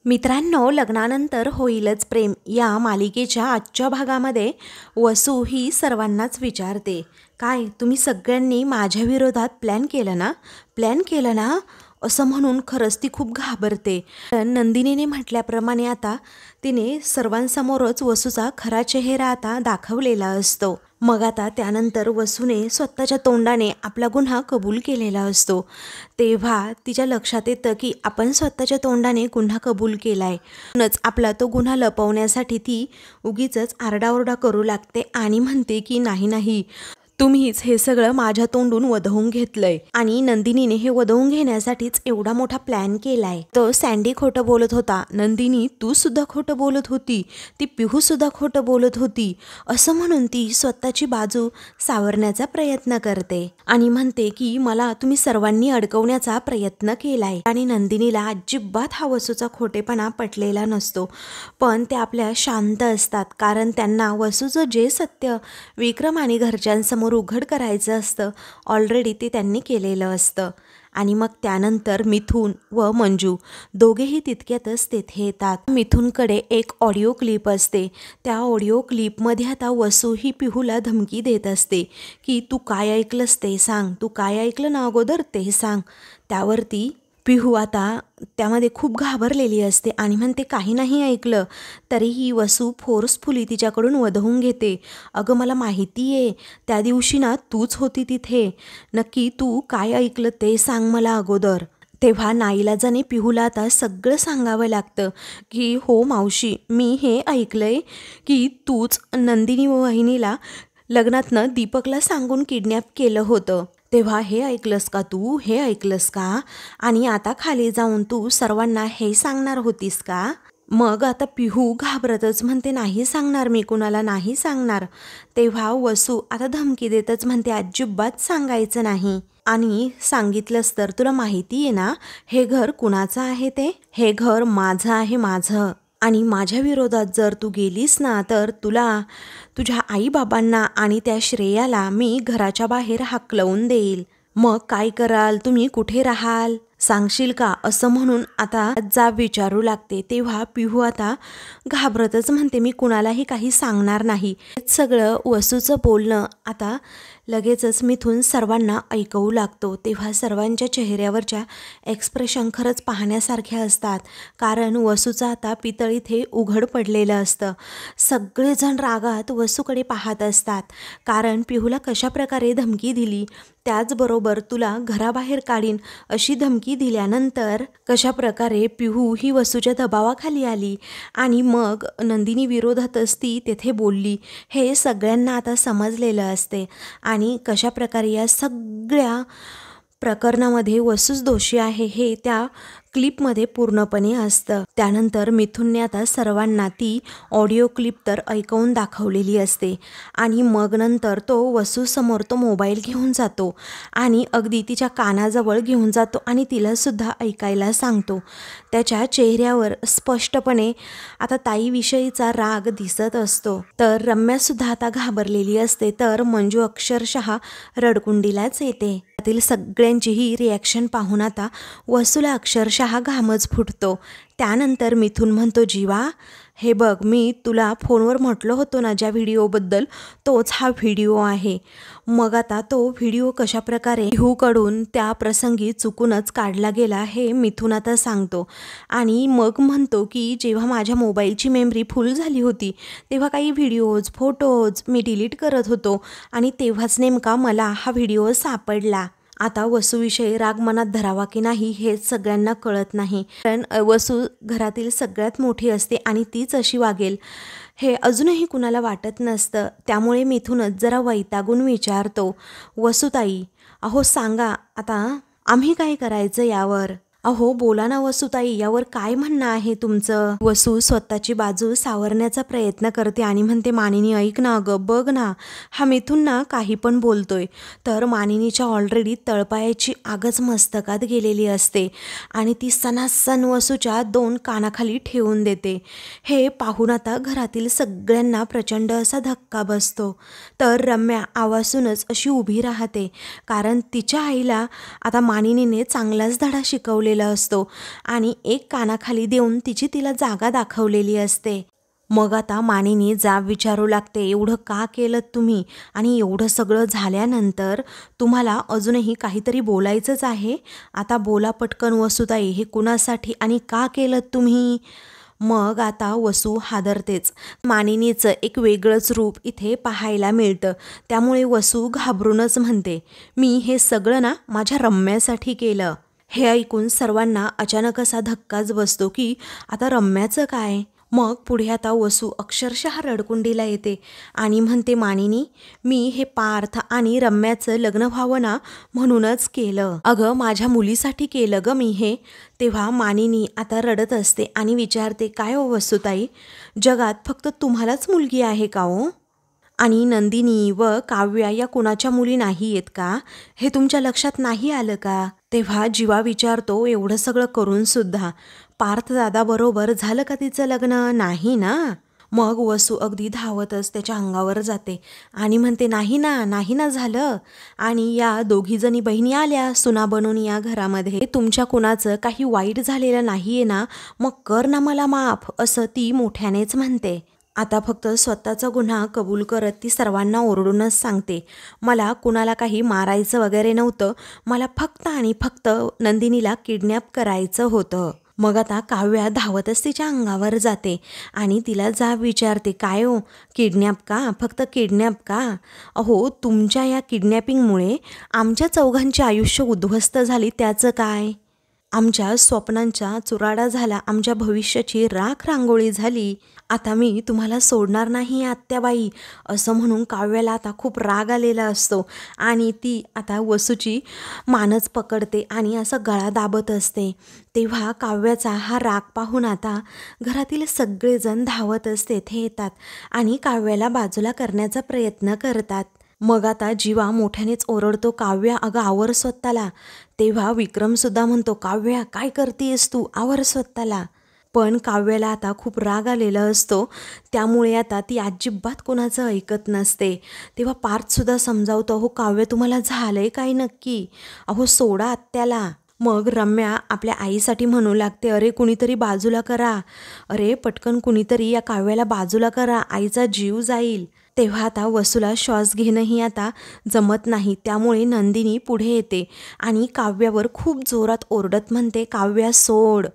मित्रांनो, लग्नानंतर होईलच प्रेम या मालिकेच्या आजच्या भागामध्ये वसू ही सर्वांनाच विचारते, काय तुम्ही सगळ्यांनी माझ्या विरोधात प्लॅन केलं ना असं म्हणून खरंच ती खूप घाबरते. पण नंदिनीने म्हटल्याप्रमाणे आता तिने सर्वांसमोरच वसूचा खरा चेहरा आता दाखवलेला असतो. मग आता त्यानंतर वसूने स्वतःच्या तोंडाने आपला गुन्हा कबूल केलेला असतो. तेव्हा तिच्या लक्षात येतं की आपण स्वतःच्या तोंडाने गुन्हा कबूल केलाय. म्हणूनच आपला तो गुन्हा लपवण्यासाठी ती उगीचच आरडाओरडा करू लागते आणि म्हणते की नाही, तुम्हीच हे सगळं माझ्या तोंडून वधवून घेतलंय आणि नंदिनीने हे वधवून घेण्यासाठीच एवढा मोठा प्लॅन केलाय. तो सँडी खोटं बोलत होता, नंदिनी तू सुद्धा खोटं बोलत होती, ती पिहू सुद्धा खोटं बोलत होती असं म्हणून ती स्वतःची बाजू सावरण्याचा प्रयत्न करते आणि म्हणते की मला तुम्ही सर्वांनी अडकवण्याचा प्रयत्न केलाय. आणि नंदिनीला अजिबात हा वसूचा खोटेपणा पटलेला नसतो, पण ते आपल्या शांत असतात कारण त्यांना वसूचं जे सत्य विक्रम आणि घरच्यांसमोर उघड करायचं असतं ऑलरेडी ते त्यांनी केलेलं असतं. आणि मग त्यानंतर मिथुन व मंजू दोघेही तितक्यातच तेथे येतात. मिथुनकडे एक ऑडिओ क्लिप असते. त्या ऑडिओ क्लिपमध्ये आता वसू ही पिहूला धमकी देत असते की तू काय ऐकलंस ते सांग, तू काय ऐकलं ना अगोदर ते सांग. त्यावरती पिहू आता त्यामध्ये खूप घाबरलेली असते आणि म्हणते काही नाही ऐकलं. तरीही वसू फोर्सफुली तिच्याकडून वधवून घेते. अगं मला माहिती आहे, त्या दिवशी ना तूच होती तिथे, नक्की तू काय ऐकलं ते सांग मला अगोदर. तेव्हा नाईलाजाने पिहूला आता सगळं सांगावं लागतं की हो मावशी, मी हे ऐकलंय की तूच नंदिनी वहिनीला लग्नातनं दीपकला सांगून किडनॅप केलं होतं. तेव्हा हे ऐकलंस का तू, हे ऐकलंस का, आणि आता खाली जाऊन तू सर्वांना हे सांगणार होतीस का. मग आता पिहू घाबरतच म्हणते नाही सांगणार, मी कुणाला नाही सांगणार. तेव्हा वसू आता धमकी देतच म्हणते अजिबात सांगायचं नाही, आणि सांगितलंस तर तुला माहिती आहे ना हे घर कुणाचं आहे ते, हे घर माझं आहे, माझं. आणि माझ्या विरोधात जर तू गेलीस ना तर तुला, तुझ्या आईबाबांना आणि त्या श्रेयाला मी घराच्या बाहेर हाकलवून देईल. मग काय कराल तुम्ही, कुठे राहाल सांगशील का असं म्हणून आता जाब विचारू लागते. तेव्हा पिहू आता घाबरतच म्हणते मी कुणालाही काही सांगणार नाही. सगळं वसूचं बोलणं आता लगेचच मिथून सर्वांना ऐकवू लागतो. तेव्हा सर्वांच्या चेहऱ्यावरच्या एक्सप्रेशन खरंच पाहण्यासारख्या असतात, कारण वसूचं आता पितळ इथे उघड पडलेलं असतं. सगळेजण रागात वसूकडे पाहत असतात, कारण पिहूला कशाप्रकारे धमकी दिली, त्याचबरोबर तुला घराबाहेर काढीन अशी धमकी दिल्यानंतर कशाप्रकारे पिहू ही वसूच्या दबावाखाली आली आणि मग नंदिनी विरोधातच ती तेथे बोलली, हे सगळ्यांना आता समजलेलं असते. आणि कशाप्रकारे या सगळ्या प्रकरणामध्ये वसूच दोषी आहे हे त्या क्लिपमध्ये पूर्णपणे असतं. त्यानंतर मिथुनने आता सर्वांना ती ऑडिओ क्लिप तर ऐकवून दाखवलेली असते आणि मग नंतर तो वसूसमोर तो मोबाईल घेऊन जातो आणि अगदी तिच्या कानाजवळ घेऊन जातो आणि तिलासुद्धा ऐकायला सांगतो. त्याच्या चेहऱ्यावर स्पष्टपणे आता ताईविषयीचा राग दिसत असतो. तर रम्यासुद्धा आता घाबरलेली असते, तर मंजू अक्षरशः रडकुंडीलाच येते. त्यातील सगळ्यांची ही रिॲक्शन पाहून आता वसूला अक्षरशः घामच फुटतो. त्यानंतर मिथुन म्हणतो जीवा, हे बघ मी तुला फोनवर म्हटलं होतं ना ज्या व्हिडिओबद्दल, तोच हा व्हिडिओ आहे. मग आता तो व्हिडिओ कशाप्रकारे पिहूकडून त्या प्रसंगी चुकूनच काढला गेला हे मिथुन आता सांगतो. आणि मग म्हणतो की जेव्हा माझ्या मोबाईलची मेमरी फुल झाली होती तेव्हा काही व्हिडिओज फोटोज मी डिलीट करत होतो आणि तेव्हाच नेमका मला हा व्हिडिओ सापडला. आता वसूविषयी राग मनात धरावा की नाही हे सगळ्यांना कळत नाही, कारण वसू घरातील सगळ्यात मोठी असते आणि तीच अशी वागेल हे अजूनही कुणाला वाटत नसतं. त्यामुळे मिथूनच जरा वैतागून विचारतो, वसूताई अहो सांगा आता आम्ही काय करायचं यावर, अहो बोला ना वसूताई, यावर काय म्हणणं आहे तुमचं. वसू स्वतःची बाजू सावरण्याचा प्रयत्न करते आणि म्हणते मानिनी ऐक ना, अगं बघ ना, हा मिथून ना काही पण बोलतोय. तर मानिनीच्या ऑलरेडी तळपायाची आगच मस्तकात गेलेली असते आणि ती सणासण वसूच्या 2 कानाखाली ठेवून देते. हे पाहून आता घरातील सगळ्यांना प्रचंड असा धक्का बसतो. तर रम्या आवासूनच अशी उभी राहते, कारण तिच्या आईला आता मानिनीने चांगलाच धडा शिकवलेला ठेवलेला असतो आणि एक कानाखाली देऊन तिला जागा दाखवलेली असते. मग आता मानिनी जाब विचारू लागते, एवढं का केलं तुम्ही? आणि एवढं सगळं झाल्यानंतर तुम्हाला अजूनही काहीतरी बोलायचंच आहे? आता बोला पटकन वसुताई, हे कुणासाठी आणि का केलं तुम्ही? मग आता वसू हादरतेच. मानिनीचं एक वेगळंच रूप इथे पाहायला मिळतं. त्यामुळे वसू घाबरूनच म्हणते, मी हे सगळं ना माझ्या रम्यासाठी केलं. हे ऐकून सर्वांना अचानक असा धक्काच बसतो की आता रम्याचं काय? मग पुढे आता वसू अक्षरशः रडकुंडीला येते आणि म्हणते, मानिनी, मी हे पार्थ आणि रम्याचं लग्न व्हावं ना म्हणूनच केलं. अगं माझ्या मुलीसाठी केलं ग मी हे. तेव्हा मानिनी आता रडत असते आणि विचारते, काय हो वसुताई, जगात फक्त तुम्हालाच मुलगी आहे का हो? आणि नंदिनी व काव्या या कुणाच्या मुली नाही आहेत का? हे तुमच्या लक्षात नाही आलं का? तेव्हा जीवा विचारतो, एवढं सगळं करून सुद्धा पार्थ दादा बरोबर झालं का तिचं लग्न? नाही ना. मग वसू अगदी धावतच त्याच्या अंगावर जाते आणि म्हणते, नाही ना झालं. आणि या दोघीजणी बहिणी आल्या सुना बनून या घरामध्ये. तुमच्या कुणाचं काही वाईट झालेलं नाहीये ना, मग कर ना मला माफ, असं ती मोठ्यानेच म्हणते. आता फक्त स्वतःचा गुन्हा कबूल करत ती सर्वांना ओरडूनच सांगते, मला कुणाला काही मारायचं वगैरे नव्हतं, मला फक्त आणि फक्त नंदिनीला किडनॅप करायचं होतं. मग आता काव्या धावतच तिच्या अंगावर जाते आणि तिला जाब विचारते, काय हो, किडनॅप का? फक्त किडनॅप का? अहो तुमच्या या किडनॅपिंगमुळे आमच्या चौघांचे आयुष्य उद्ध्वस्त झाली, त्याचं काय? आमच्या स्वप्नांचा चुराडा झाला, आमच्या भविष्याची राख रांगोळी झाली. आता मी तुम्हाला सोडणार नाही आत्याबाई, असं म्हणून काव्याला आता खूप राग आलेला असतो आणि ती आता वसूची मानच पकडते आणि असं गळा दाबत असते. तेव्हा काव्याचा हा राग पाहून आता घरातील सगळेजण धावतच तेथे येतात आणि काव्याला बाजूला करण्याचा प्रयत्न करतात. मग आता जीवा मोठ्यानेच ओरडतो, काव्या अगं आवर स्वतःला. तेव्हा विक्रमसुद्धा म्हणतो, काव्या काय करतेस तू, आवर स्वतःला. पण काव्याला आता खूप राग आलेला असतो, त्यामुळे आता ती अजिबात कोणाचं ऐकत नसते. तेव्हा पार्थसुद्धा समजावतो, अहो काव्य तुम्हाला झालंय काय नक्की? अहो सोडा आत्याला. मग रम्या आपल्या आईसाठी म्हणू लागते, अरे कुणीतरी बाजूला करा, अरे पटकन कुणीतरी या काव्याला बाजूला करा, आईचा जीव जाईल. तेव्हा आता वसूला श्वास घेणंही आता जमत नाही, त्यामुळे नंदिनी पुढे येते आणि काव्यावर खूप जोरात ओरडत म्हणते, काव्या सोड.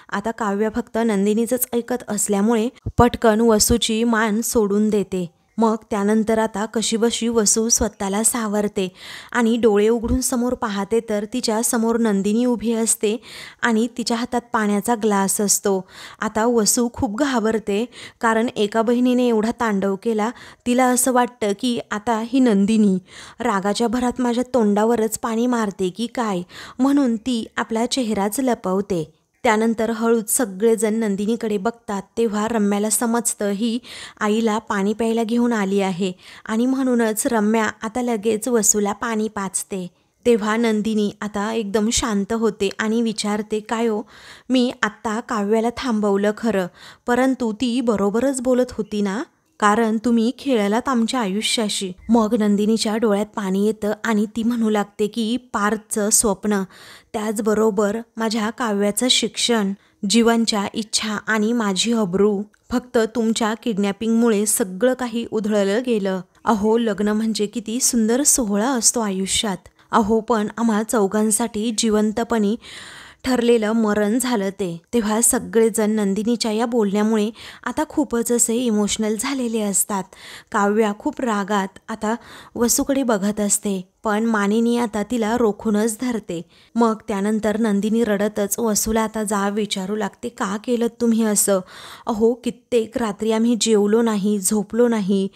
आता काव्या फक्त नंदिनीचंच ऐकत असल्यामुळे पटकन वसूची मान सोडून देते. मग त्यानंतर आता कशीबशी वसू स्वतःला सावरते आणि डोळे उघडून समोर पाहते तर तिच्या समोर नंदिनी उभी असते आणि तिच्या हातात पाण्याचा ग्लास असतो. आता वसू खूप घाबरते, कारण एका बहिणीने एवढा तांडव केला, तिला असं वाटतं की आता ही नंदिनी रागाच्या भरात माझ्या तोंडावरच पाणी मारते की काय, म्हणून ती आपला चेहराच लपवते. त्यानंतर हळूच सगळेजण नंदिनीकडे बघतात, तेव्हा रम्याला समजतं ही आईला पाणी प्यायला घेऊन आली आहे आणि म्हणूनच रम्या आता लगेच वसूला पाणी पाजते. तेव्हा नंदिनी आता एकदम शांत होते आणि विचारते, काय हो, मी आत्ता काव्याला थांबवलं खरं, परंतु ती बरोबरच बोलत होती ना, कारण तुम्ही खेळलात आमच्या आयुष्याशी. मग नंदिनीच्या डोळ्यात पाणी येतं आणि ती म्हणू लागते की पार्थचं स्वप्न, त्याचबरोबर माझ्या काव्याचं शिक्षण, जीवांच्या इच्छा आणि माझी अब्रू, फक्त तुमच्या किडनॅपिंगमुळे सगळं काही उधळलं गेलं. अहो लग्न म्हणजे किती सुंदर सोहळा असतो आयुष्यात. अहो पण आम्हा चौघांसाठी जिवंतपणी ठरलेलं मरण झालं ते. तेव्हा सगळेजण नंदिनीच्या या बोलण्यामुळे आता खूपच असे इमोशनल झालेले असतात. काव्या खूप रागात आता वसूकडे बघत असते, पण मानिनी आता तिला रोखूनच धरते. मग त्यानंतर नंदिनी रडतच वसूला आता जाब विचारू लागते, का केलं तुम्ही असं? अहो कित्येक रात्री आम्ही जेवलो नाही, झोपलो नाही,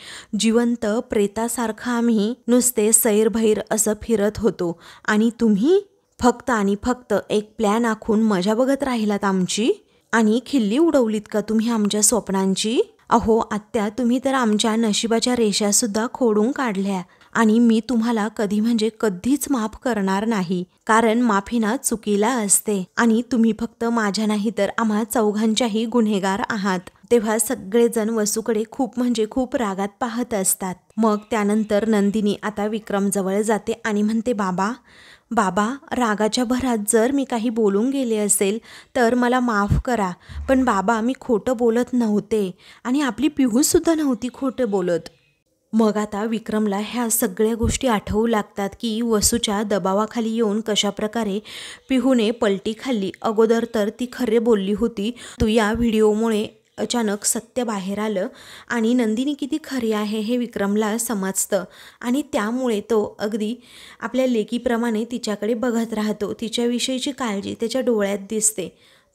जिवंत प्रेतासारखं आम्ही नुसते सैरभैर असं फिरत होतो आणि तुम्ही फक्त आणि फक्त एक प्लॅन आखून मजा बघत राहिलात आमची आणि खिल्ली उडवलीत का तुम्ही आमच्या स्वप्नांची? अहो आत्या, तुम्ही तर आमच्या नशिबाच्या रेषासुद्धा खोडून काढल्या आणि मी तुम्हाला कधी म्हणजे कधीच माफ करणार नाही, कारण माफी ना चुकीला असते आणि तुम्ही फक्त माझ्या नाही तर आम्हा चौघांच्याही गुन्हेगार आहात. तेव्हा सगळेजण वसूकडे खूप म्हणजे खूप रागात पाहत असतात. मग त्यानंतर नंदिनी आता विक्रम जवळ जाते आणि म्हणते, बाबा बाबा, रागाच्या भरात जर मी काही बोलून गेले असेल तर मला माफ करा, पण बाबा मी खोटं बोलत नव्हते आणि आपली पिहूसुद्धा नव्हती खोटं बोलत. मग आता विक्रमला ह्या सगळ्या गोष्टी आठवू लागतात की वसूच्या दबावाखाली येऊन कशाप्रकारे पिहूने पलटी खाल्ली. अगोदर तर ती खरे बोलली होती, तू या व्हिडिओमुळे अचानक सत्य बाहेर आलं आणि नंदिनी किती खरी आहे हे विक्रमला समजतं आणि त्यामुळे तो अगदी आपल्या लेकीप्रमाणे तिच्याकडे बघत राहतो. तिच्याविषयीची काळजी त्याच्या डोळ्यात दिसते.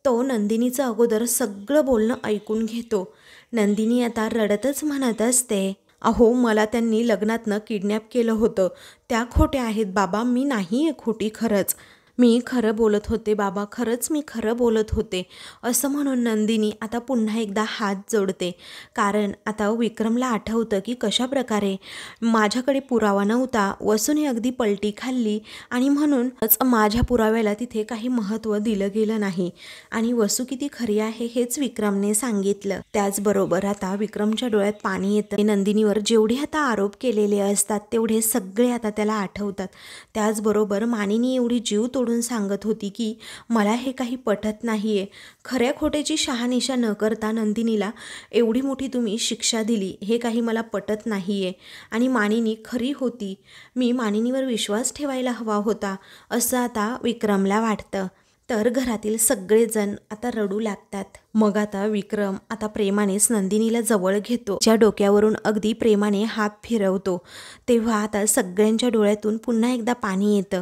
तो नंदिनीचं अगोदर सगळं बोलणं ऐकून घेतो. नंदिनी आता रडतच म्हणत असते, अहो मला त्यांनी लग्नातनं किडनॅप केलं होतं, त्या खोट्या आहेत बाबा, मी नाही आहे खोटी, खरंच मी खरं बोलत होते बाबा, खरंच मी खरं बोलत होते. असं म्हणून नंदिनी आता पुन्हा एकदा हात जोडते, कारण आता विक्रमला आठवतं की कशाप्रकारे माझ्याकडे पुरावा नव्हता, वसूने अगदी पलटी खाल्ली आणि म्हणूनच माझ्या पुराव्याला तिथे काही महत्त्व दिलं गेलं नाही आणि वसू किती खरी आहे हेच विक्रमने सांगितलं. त्याचबरोबर आता विक्रमच्या डोळ्यात पाणी येतं. नंदिनीवर जेवढे आता आरोप केलेले असतात तेवढे सगळे आता त्याला आठवतात. त्याचबरोबर मानिनी एवढी जीव तोडून सांगत होती की मला हे काही पटत नाहीये. खऱ्या खोट्याची शहानिशा न करता नंदिनीला एवढी मोठी तुम्ही शिक्षा दिली, हे काही मला पटत नाहीये आणि मानिनी खरी होती, मी मानिनीवर विश्वास ठेवायला हवा होता, असं आता विक्रमला वाटतं. तर घरातील सगळेजण आता रडू लागतात. मग आता विक्रम आता प्रेमानेच नंदिनीला जवळ घेतो, ज्या डोक्यावरून अगदी प्रेमाने हात फिरवतो. तेव्हा आता सगळ्यांच्या डोळ्यातून पुन्हा एकदा पाणी येतं.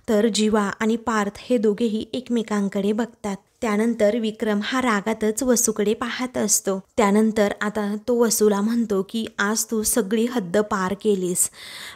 तर जीवा आणि पार्थ हे दोघेही एकमेकांकडे बघतात. त्यानंतर विक्रम हा रागातच वसूकडे पाहत असतो. त्यानंतर आता तो वसूला म्हणतो की आज तू सगळी हद्द पार केलीस.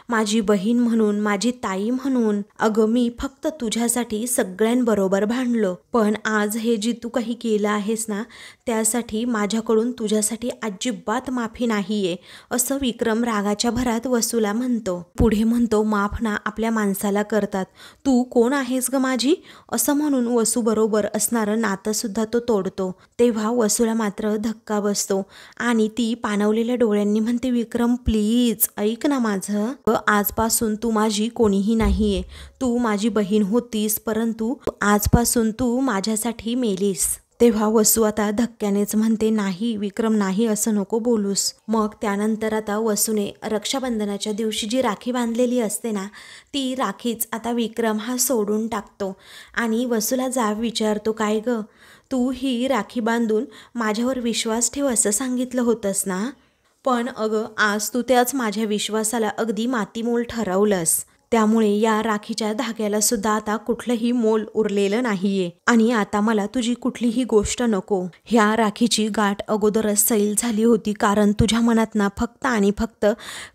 माझी बहीण म्हणून, माझी ताई म्हणून, अगं मी फक्त तुझ्यासाठी सगळ्यांबरोबर भांडलो, पण आज हे जे तू काही केलं आहेस ना त्यासाठी माझ्याकडून तुझ्यासाठी अजिबात माफी नाहीये, असं विक्रम रागाच्या भरात वसूला म्हणतो. पुढे म्हणतो, माफ ना आपल्या माणसाला करतात, तू कोण आहेस ग माझी, असं म्हणून वसू बरोबर असणारं नातं सुद्धा तो तोडतो. तेव्हा वसूला मात्र धक्का बसतो आणि ती पाणवलेल्या डोळ्यांनी म्हणते, विक्रम प्लीज ऐक ना माझं, आजपासून तू माझी कोणीही नाहीये, तू माझी बहीण होतीस परंतु आजपासून तू माझ्यासाठी मेलीस. तेव्हा वसू आता धक्क्यानेच म्हणते, नाही विक्रम नाही, असं नको बोलूस. मग त्यानंतर आता वसूने रक्षाबंधनाच्या दिवशी जी राखी बांधलेली असते ना ती राखीच आता विक्रम हा सोडून टाकतो आणि वसूला जाब विचारतो, काय ग तू ही राखी बांधून माझ्यावर विश्वास ठेव असं सांगितलं होतंस ना, पण अगं आज तू त्याच माझ्या विश्वासाला अगदी मातीमोल ठरवलंस. त्यामुळे या राखीच्या धाग्याला सुद्धा आता कुठलंही मोल उरलेलं नाहीये आणि आता मला तुझी कुठलीही गोष्ट नको. ह्या राखीची गाठ अगोदरच सैल झाली होती, कारण तुझ्या मनात ना फक्त आणि फक्त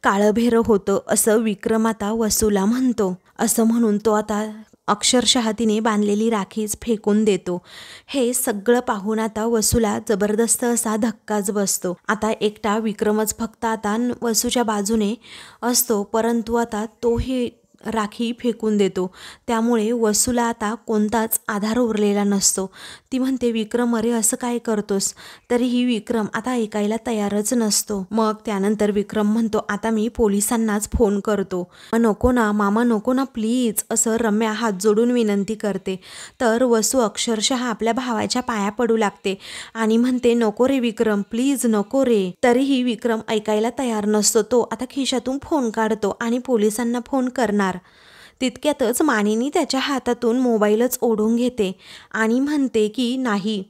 काळभेरं होतं, असं विक्रम आता वसूला म्हणतो. असं म्हणून तो आता अक्षरशः तिने बांधलेली राखीच फेकून देतो. हे सगळं पाहून आता वसूला जबरदस्त असा धक्काच बसतो. आता एकटा विक्रमच फक्त आता वसूच्या बाजूने असतो, परंतु आता तोही राखी फेकून देतो. त्यामुळे वसूला आता कोणताच आधार उरलेला नसतो. ती म्हणते, विक्रम अरे असं काय करतोस, तरीही विक्रम आता ऐकायला तयारच नसतो. मग त्यानंतर विक्रम म्हणतो, आता मी पोलिसांनाच फोन करतो. नको ना मामा, नको ना प्लीज, असं रम्या हात जोडून विनंती करते. तर वसू अक्षरशः आपल्या भावाच्या पाया पडू लागते आणि म्हणते, नको रे विक्रम प्लीज नको रे. तरीही विक्रम ऐकायला तयार नसतो. तो आता खिशातून फोन काढतो आणि पोलिसांना फोन करणार. तितक्यातच मानिनी त्याच्या हातातून मोबाईलच ओढून घेते आणि म्हणते की नाही,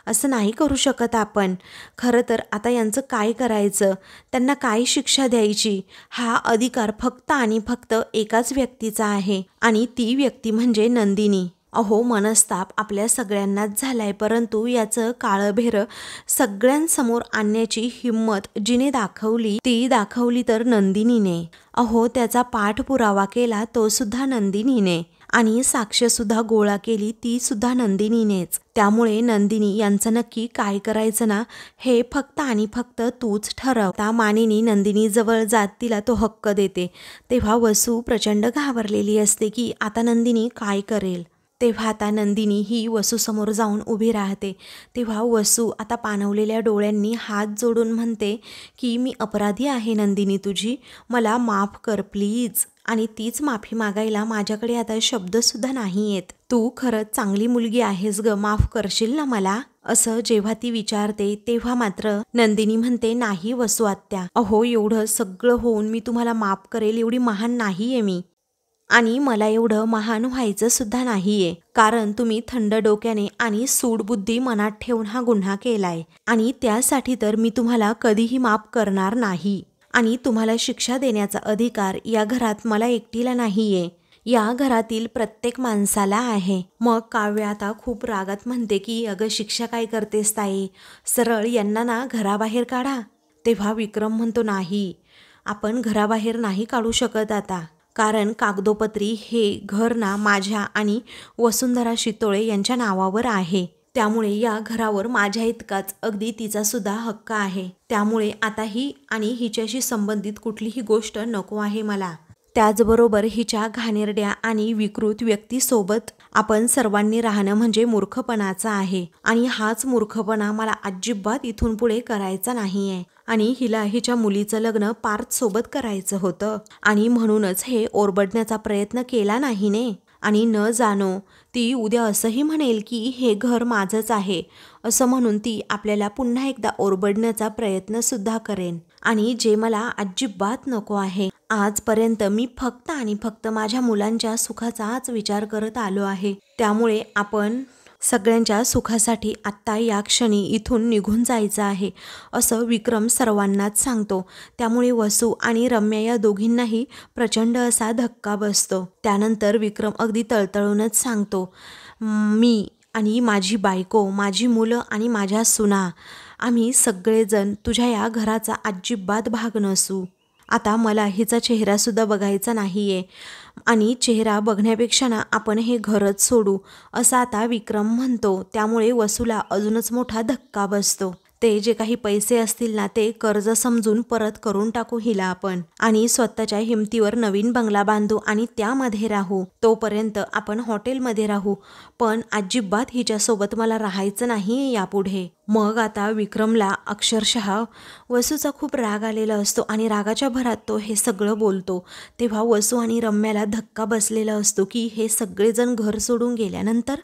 असं नाही करू शकत आपण. खरं तर आता यांचं काय करायचं, त्यांना काय शिक्षा द्यायची, हा अधिकार फक्त आणि फक्त एकाच व्यक्तीचा आहे आणि ती व्यक्ती म्हणजे नंदिनी. अहो मनस्ताप आपल्या सगळ्यांनाच झालाय, परंतु याचं काळभेरं सगळ्यांसमोर आणण्याची हिंमत जिने दाखवली ती दाखवली तर नंदिनीने. अहो त्याचा पाठपुरावा केला तो सुद्धा नंदिनीने आणि साक्ष्यसुद्धा गोळा केली ती सुद्धा नंदिनीनेच. त्यामुळे नंदिनी यांचं नक्की काय करायचं ना हे फक्त आणि फक्त तूच ठरव. त्या मानिनी नंदिनीजवळ जात तिला तो हक्क देते. तेव्हा वसू प्रचंड घाबरलेली असते की आता नंदिनी काय करेल. तेव्हा आता नंदिनी ही वसूसमोर जाऊन उभी राहते. तेव्हा वसू आता पाणवलेल्या डोळ्यांनी हात जोडून म्हणते की मी अपराधी आहे नंदिनी तुझी, मला माफ कर प्लीज. आणि तीच माफी मागायला माझ्याकडे आता शब्दसुद्धा नाही आहेत. तू खरंच चांगली मुलगी आहेस ग, माफ करशील ना मला? असं जेव्हा ती विचारते तेव्हा मात्र नंदिनी म्हणते, नाही वसू आत्या, अहो एवढं सगळं होऊन मी तुम्हाला माफ करेल एवढी महान नाहीये मी. आणि मला एवढं महान व्हायचं सुद्धा नाहीये, कारण तुम्ही थंड डोक्याने आणि सूडबुद्धी मनात ठेवून हा गुन्हा केलाय. आणि त्यासाठी तर मी तुम्हाला कधीही माफ करणार नाही. आणि तुम्हाला शिक्षा देण्याचा अधिकार या घरात मला एकटीला नाहीये, या घरातील प्रत्येक माणसाला आहे. मग काव्य आता खूप रागात म्हणते की अगं शिक्षा काय करतेस ताई, सरळ यांना ना घराबाहेर काढा. तेव्हा विक्रम म्हणतो, नाही, आपण घराबाहेर नाही काढू शकत आता, कारण कागदोपत्री हे घर ना माझ्या आणि वसुंधरा शितोळे यांच्या नावावर आहे. त्यामुळे या घरावर माझ्या इतकाच अगदी तिचा सुद्धा हक्क आहे. त्यामुळे आता ही आणि हिच्याशी संबंधित कुठलीही गोष्ट नको आहे मला. त्याचबरोबर हिच्या घाणेरड्या आणि विकृत व्यक्तीसोबत आपण सर्वांनी राहणं म्हणजे मूर्खपणाचं आहे. आणि हाच मूर्खपणा मला अजिबात इथून पुढे करायचा नाहीये. आणि हिला हिच्या मुलीचं लग्न पार्थ सोबत करायचं होतं, आणि म्हणूनच हे ओरबडण्याचा प्रयत्न केला नाही ने. आणि न जाणो ती उद्या असंही म्हणेल की हे घर माझंच आहे, असं म्हणून ती आपल्याला पुन्हा एकदा ओरबडण्याचा प्रयत्न सुद्धा करेन. आणि जे मला अजिबात नको आहे. आजपर्यंत मी फक्त आणि फक्त माझ्या मुलांच्या सुखाचाच विचार करत आलो आहे. त्यामुळे आपण सगळ्यांच्या सुखासाठी आत्ता या क्षणी इथून निघून जायचं आहे, असं विक्रम सर्वांनाच सांगतो. त्यामुळे वसू आणि रम्या या दोघींनाही प्रचंड असा धक्का बसतो. त्यानंतर विक्रम अगदी तळतळूनच सांगतो, मी आणि माझी बायको, माझी मुलं आणि माझ्या सुना, आम्ही सगळेजण तुझ्या या घराचा अजिबात भाग नसू. आता मला हिचा चेहरासुद्धा बघायचा नाहीये, आणि चेहरा बघण्यापेक्षा ना आपण हे घरच सोडू, असं आता विक्रम म्हणतो. त्यामुळे वसूला अजूनच मोठा धक्का बसतो. ते जे काही पैसे असतील ना ते कर्ज समजून परत करून टाकू हिला आपण, आणि स्वतःच्या हिमतीवर नवीन बंगला बांधू आणि त्यामध्ये राहू. तोपर्यंत आपण हॉटेलमध्ये राहू, पण अजिबात हिच्यासोबत मला राहायचं नाही यापुढे. मग आता विक्रमला अक्षरशः वसूचा खूप राग आलेला असतो आणि रागाच्या भरात तो हे सगळं बोलतो. तेव्हा वसू आणि रम्याला धक्का बसलेला असतो की हे सगळेजण घर सोडून गेल्यानंतर.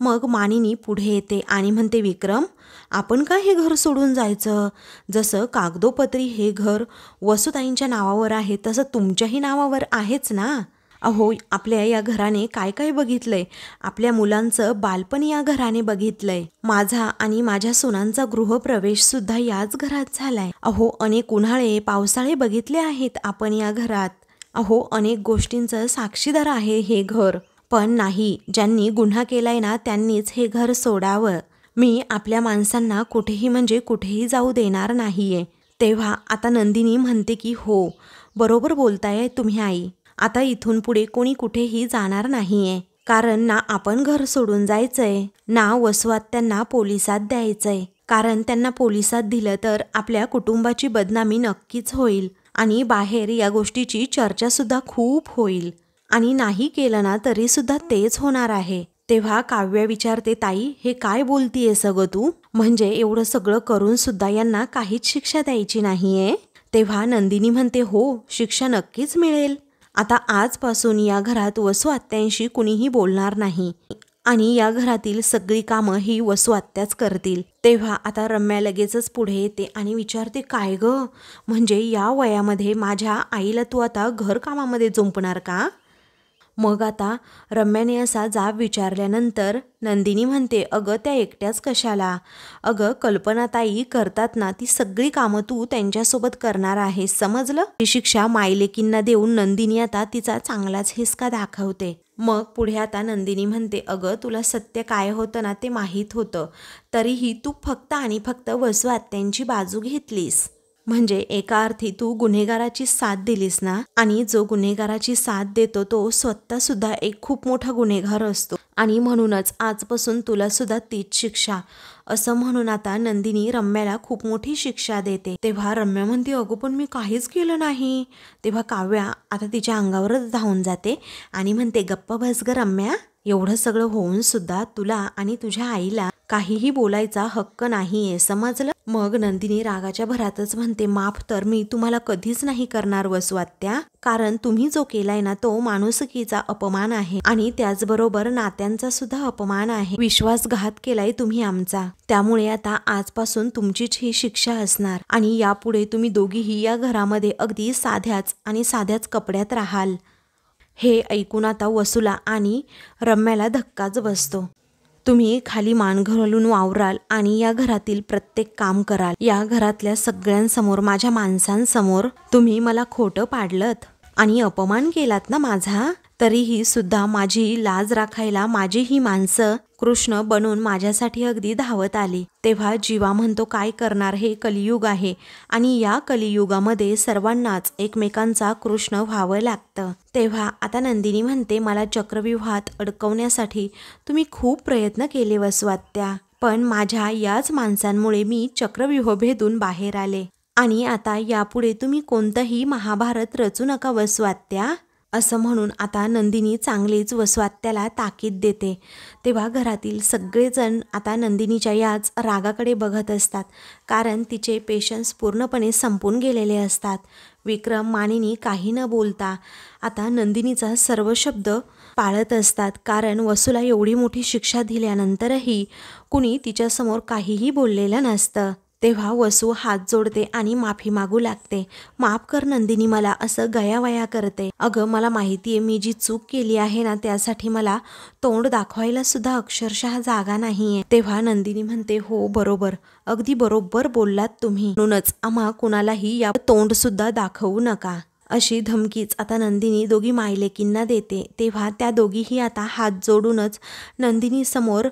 मग मानिनी पुढे येते आणि म्हणते, विक्रम, आपण काय हे घर सोडून जायचं? जसं कागदोपत्री हे घर वसुताईंच्या नावावर आहे तसं तुमच्याही नावावर आहेच ना. अहो आपल्या या घराने काय काय बघितलंय, आपल्या मुलांचं बालपण या घराने बघितलंय, माझा आणि माझ्या सुनांचा गृहप्रवेश सुद्धा याच घरात झालाय. अहो अनेक उन्हाळे पावसाळे बघितले आहेत आपण या घरात. अहो अनेक गोष्टींचं साक्षीदार आहे हे घर. पण नाही, ज्यांनी गुन्हा केलाय ना त्यांनीच हे घर सोडावं. मी आपल्या माणसांना कुठेही म्हणजे कुठेही जाऊ देणार नाहीये. तेव्हा आता नंदिनी म्हणते की हो, बरोबर बोलताय तुम्ही आई, आता इथून पुढे कोणी कुठेही जाणार नाहीये, कारण ना आपण घर सोडून जायचंय ना वसवात त्यांना पोलिसात द्यायचंय, कारण त्यांना पोलिसात दिलं तर आपल्या कुटुंबाची बदनामी नक्कीच होईल आणि बाहेर या गोष्टीची चर्चा सुद्धा खूप होईल, आणि नाही केलं ना तरी सुद्धा तेच होणार आहे. तेव्हा काव्य विचारते, ताई हे काय बोलतीये सगळं तू, म्हणजे एवढं सगळं करून सुद्धा यांना काहीच शिक्षा द्यायची नाहीये? तेव्हा नंदिनी म्हणते, हो शिक्षा नक्कीच मिळेल. आता आजपासून या घरात वसू आत्यांशी कुणीही बोलणार नाही आणि या घरातील सगळी कामं ही वसू आत्याच करतील. तेव्हा आता रम्या लगेचच पुढे येते आणि विचारते, काय ग, म्हणजे या वयामध्ये माझ्या आईला तू आता घरकामामध्ये जुंपणार का? मग आता रम्याने असा जाब विचारल्यानंतर नंदिनी म्हणते, अगं त्या एकट्याच कशाला, अगं कल्पनाताई करतात ना ती सगळी कामं तू त्यांच्यासोबत करणार आहेस, समजलं? ही शिक्षा मायलेकींना देऊन नंदिनी आता तिचा चांगलाच हिसका दाखवते. मग पुढे आता नंदिनी म्हणते, अगं तुला सत्य काय होतं ना ते माहीत होतं, तरीही तू फक्त आणि फक्त वसू आत्यांची बाजू घेतलीस, म्हणजे एका अर्थी तू गुन्हेगाराची साथ दिलीस ना, आणि जो गुन्हेगाराची साथ देतो तो स्वतः सुद्धा एक खूप मोठा गुन्हेगार असतो. आणि म्हणूनच आजपासून तुला सुद्धा तीच शिक्षा, असं म्हणून आता नंदिनी रम्याला खूप मोठी शिक्षा देते. तेव्हा रम्या म्हणते, अगो पण मी काहीच केलं नाही. तेव्हा काव्या आता तिच्या अंगावरच धावून जाते आणि म्हणते, गप्प बस ग रम्या, एवढं सगळं होऊन सुद्धा तुला आणि तुझ्या आईला काहीही बोलायचा हक्क नाहीये, समजलं. मग नंदिनी रागाच्या भरातच म्हणते, माफ तर मी तुम्हाला कधीच नाही करणार वसू आत्या, कारण तुम्ही जो केलाय ना तो माणुसकीचा अपमान आहे आणि त्याचबरोबर नात्यांचा सुद्धा अपमान आहे. विश्वासघात केलाय तुम्ही आमचा, त्यामुळे आता आजपासून तुमचीच ही शिक्षा असणार आणि यापुढे तुम्ही दोघीही या घरामध्ये अगदी साध्याच कपड्यात राहाल. हे ऐकून आता वसूला आणि रम्याला धक्काच बसतो. तुम्ही खाली मान घालून वावराल आणि या घरातील प्रत्येक काम कराल. या घरातल्या सगळ्यांसमोर, माझ्या माणसांसमोर तुम्ही मला खोटं पाडलत आणि अपमान केलात ना माझा, तरीही सुद्धा माझी लाज राखायला माझी ही माणसं कृष्ण बनून माझ्यासाठी अगदी धावत आली. तेव्हा जीवा म्हणतो, काय करणार, हे कलियुग आहे आणि या कलियुगामध्ये सर्वांनाच एकमेकांचा कृष्ण व्हावं लागतं. तेव्हा आता नंदिनी म्हणते, मला चक्रव्यूहात अडकवण्यासाठी तुम्ही खूप प्रयत्न केले वसू आत्या, पण माझ्या याच माणसांमुळे मी चक्रव्यूह भेदून बाहेर आले आणि आता यापुढे तुम्ही कोणतंही महाभारत रचू नका वसू आत्या, असं म्हणून आता नंदिनी चांगलीच वसू आत्याला ताकीद देते. तेव्हा घरातील सगळेजण आता नंदिनीच्या याच रागाकडे बघत असतात, कारण तिचे पेशन्स पूर्णपणे संपून गेलेले असतात. विक्रम, मानिनी काही न बोलता आता नंदिनीचा सर्व शब्द पाळत असतात, कारण वसूला एवढी मोठी शिक्षा दिल्यानंतरही कुणी तिच्यासमोर काहीही बोललेलं नसतं. तेव्हा वसू हात जोडते आणि माफी मागू लागते. माफ कर नंदिनी मला, असं गयावया करते. अगं मला माहितीये मी जी चूक केली आहे ना त्यासाठी मला तोंड दाखवायला सुद्धा अक्षरशः जागा नाहीये. तेव्हा नंदिनी म्हणते, हो बरोबर, अगदी बरोबर बोललात तुम्ही, म्हणूनच आम्हा कुणालाही या तोंड सुद्धा दाखवू नका, अशी धमकीच आता नंदिनी दोघी मायलेकींना देते. तेव्हा त्या दोघीही आता हात जोडूनच नंदिनी समोर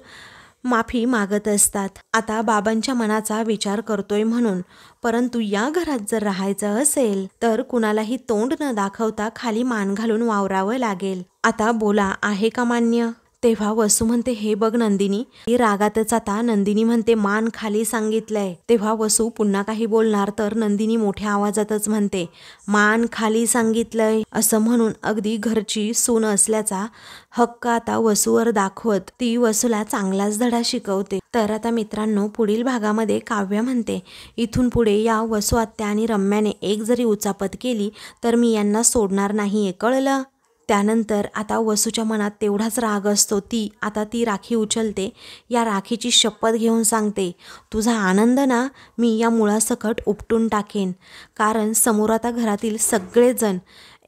माफी मागत असतात. आता बाबांच्या मनाचा विचार करतोय म्हणून, परंतु या घरात जर राहायचं असेल तर कुणालाही तोंड न दाखवता खाली मान घालून वावरावं लागेल. आता बोला, आहे का मान्य? तेव्हा वसू म्हणते, हे बघ नंदिनी, ही रागातच आता नंदिनी म्हणते, मान खाली सांगितलंय. तेव्हा वसू पुन्हा काही बोलणार तर नंदिनी मोठ्या आवाजातच म्हणते, मान खाली सांगितलंय, असं म्हणून अगदी घरची सून असल्याचा हक्क आता वसूवर दाखवत ती वसूला चांगलाच धडा शिकवते. तर आता मित्रांनो, पुढील भागामध्ये काव्या म्हणते, इथून पुढे या वसू आत्या आणि रम्याने एक जरी उचापत केली तर मी यांना सोडणार नाहीये, कळलं? त्यानंतर आता वसूच्या मनात तेवढाच राग असतो. ती राखी उचलते, या राखीची शपथ घेऊन सांगते, तुझा आनंद ना मी या मुळासकट उपटून टाकेन, कारण समोर आता घरातील सगळेजण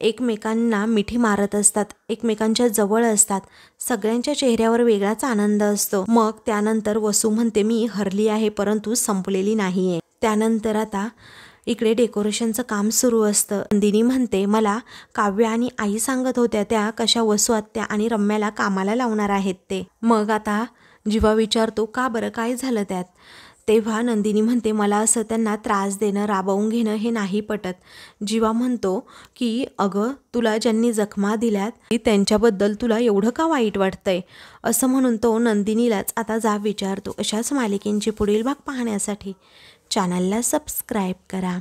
एकमेकांना मिठी मारत असतात, एकमेकांच्या जवळ असतात, सगळ्यांच्या चेहऱ्यावर वेगळाच आनंद असतो. मग त्यानंतर वसू म्हणते, मी हरली आहे परंतु संपलेली नाहीये. त्यानंतर आता इकडे डेकोरेशनचं काम सुरू असतं. नंदिनी म्हणते, मला काव्या आणि आई सांगत होत्या त्या कशा वसू आत्या आणि रम्याला कामाला लावणार आहेत ते. मग आता जीवा विचारतो, का बरं, काय झालं त्यात? तेव्हा नंदिनी म्हणते, मला असं त्यांना त्रास देणं, राबवून घेणं हे नाही पटत. जीवा म्हणतो की अगं तुला ज्यांनी जखमा दिल्यात त्यांच्याबद्दल तुला एवढं का वाईट वाटतंय, असं म्हणून तो नंदिनीलाच आता जाब विचारतो. अशाच मालिकेंचे पुढील भाग पाहण्यासाठी चॅनलला सबस्क्राईब करा.